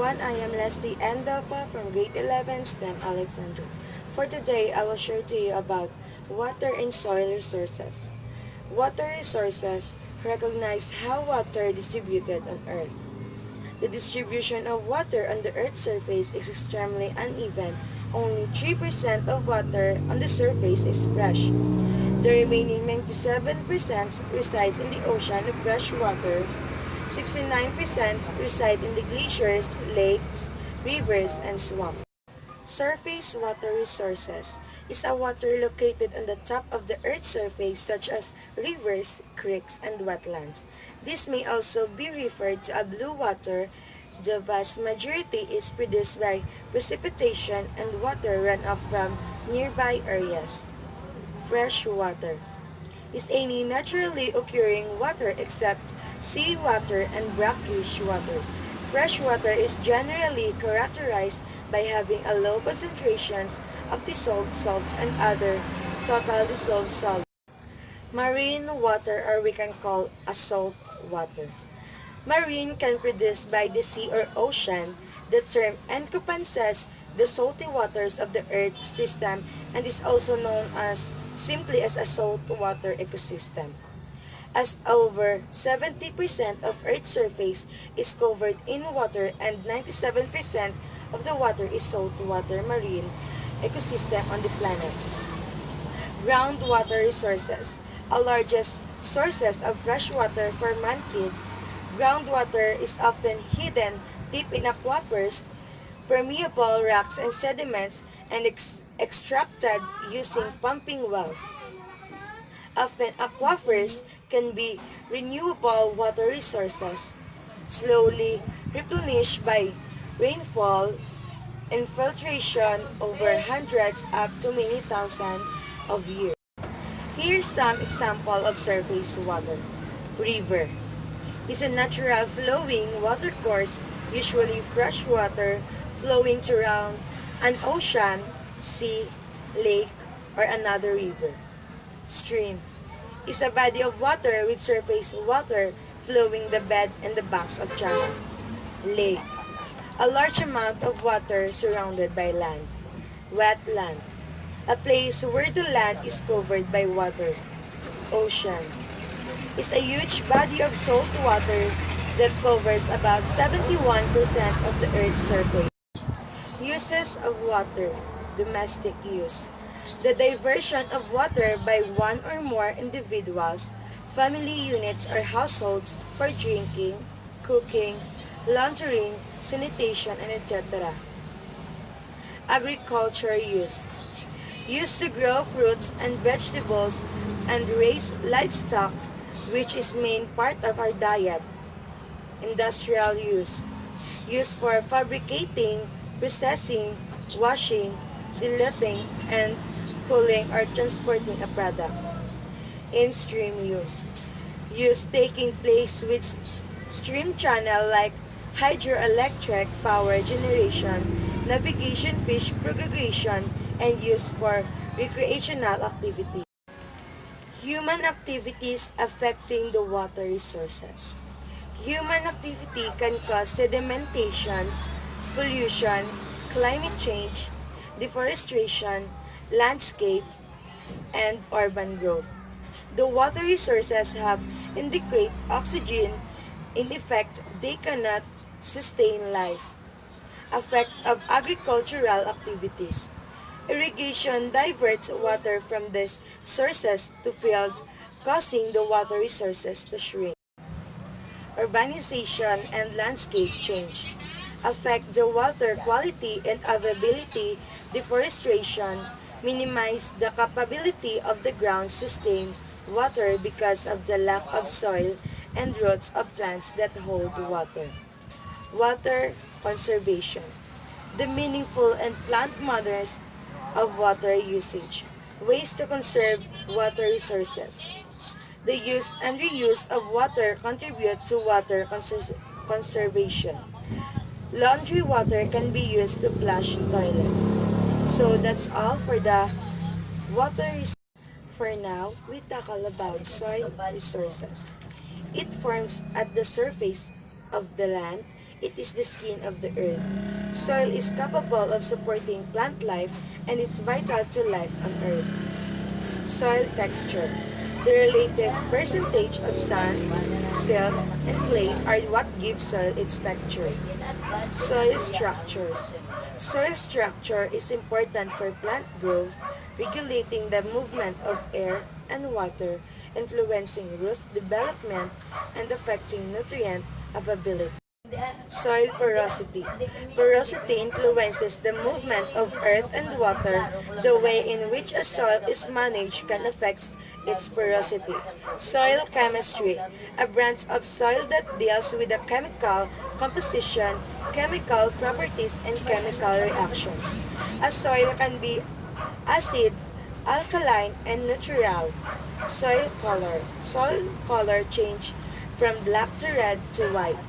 everyone, I am Leslie Endapa from Grade 11 STEM Alexandra. For today, I will share to you about water and soil resources. Water resources recognize how water is distributed on Earth. The distribution of water on the Earth's surface is extremely uneven. Only 3% of water on the surface is fresh. The remaining 97% resides in the ocean of fresh waters. 69% reside in the glaciers, lakes, rivers, and swamps. Surface water resources is a water located on the top of the Earth's surface such as rivers, creeks, and wetlands. This may also be referred to as blue water. The vast majority is produced by precipitation and water runoff from nearby areas. Fresh water is any naturally occurring water except seawater and brackish water. Fresh water is generally characterized by having a low concentrations of dissolved salts and other total dissolved solids. Marine water, or we can call a salt water. Marine can produce by the sea or ocean. The term encompasses the salty waters of the Earth system and is also known as simply as a saltwater ecosystem. As over 70% of Earth's surface is covered in water and 97% of the water is saltwater marine ecosystem on the planet. Groundwater resources, our largest sources of fresh water for mankind. Groundwater is often hidden deep in aquifers, permeable rocks and sediments, and extracted using pumping wells. Often aquifers can be renewable water resources, slowly replenished by rainfall, infiltration over hundreds up to many thousands of years. Here's some example of surface water. River is a natural flowing watercourse, usually fresh water, flowing around an ocean, sea, lake, or another river. Stream is a body of water with surface water flowing the bed and the banks of channel. Lake, a large amount of water surrounded by land. Wetland, a place where the land is covered by water. Ocean is a huge body of salt water that covers about 71% of the Earth's surface. Uses of water. Domestic use. The diversion of water by one or more individuals, family units, or households for drinking, cooking, laundering, sanitation, and etc. Agriculture use. Used to grow fruits and vegetables and raise livestock, which is main part of our diet. Industrial use. Used for fabricating, processing, washing, diluting, and cooling or transporting a product. In-stream use. Use taking place with stream channel like hydroelectric power generation, navigation, fish propagation, and use for recreational activity. Human activities affecting the water resources. Human activity can cause sedimentation, pollution, climate change, deforestation, landscape, and urban growth. The water resources have inadequate oxygen. In effect, they cannot sustain life. Effects of agricultural activities. Irrigation diverts water from these sources to fields, causing the water resources to shrink. Urbanization and landscape change affect the water quality and availability. Deforestation minimize the capability of the ground to sustain water because of the lack of soil and roots of plants that hold water. Water conservation. The meaningful and plant manners of water usage. Ways to conserve water resources. The use and reuse of water contribute to water conservation. Laundry water can be used to flush toilet. So that's all for the water resources. For now, we tackle about soil resources. It forms at the surface of the land. It is the skin of the earth. Soil is capable of supporting plant life and is vital to life on earth. Soil texture. The relative percentage of sand, silt, and clay are what gives soil its texture. Soil structures. Soil structure is important for plant growth, regulating the movement of air and water, influencing root development, and affecting nutrient availability. Soil porosity. Porosity influences the movement of earth and water. The way in which a soil is managed can affect its porosity. Soil chemistry. A branch of soil that deals with the chemical composition, chemical properties, and chemical reactions. A soil can be acid, alkaline, and neutral. Soil color. Soil color change from black to red to white.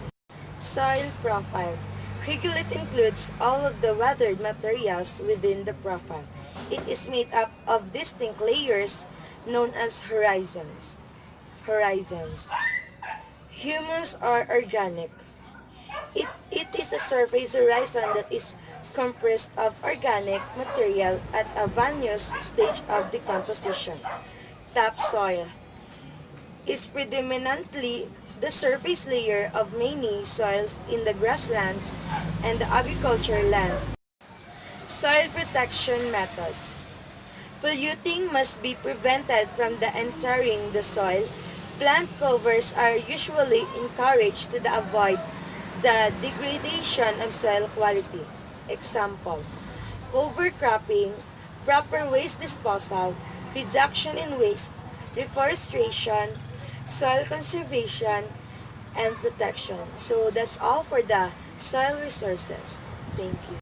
Soil profile. Regolith includes all of the weathered materials within the profile. It is made up of distinct layers known as horizons. Horizons. Humus are organic. It is a surface horizon that is comprised of organic material at a various stage of decomposition. Topsoil is predominantly the surface layer of many soils in the grasslands and the agriculture land. Soil protection methods. Polluting must be prevented from the entering the soil. Plant covers are usually encouraged to avoid the degradation of soil quality. Example, cover cropping, proper waste disposal, reduction in waste, reforestation, soil conservation, and protection. So that's all for the soil resources. Thank you.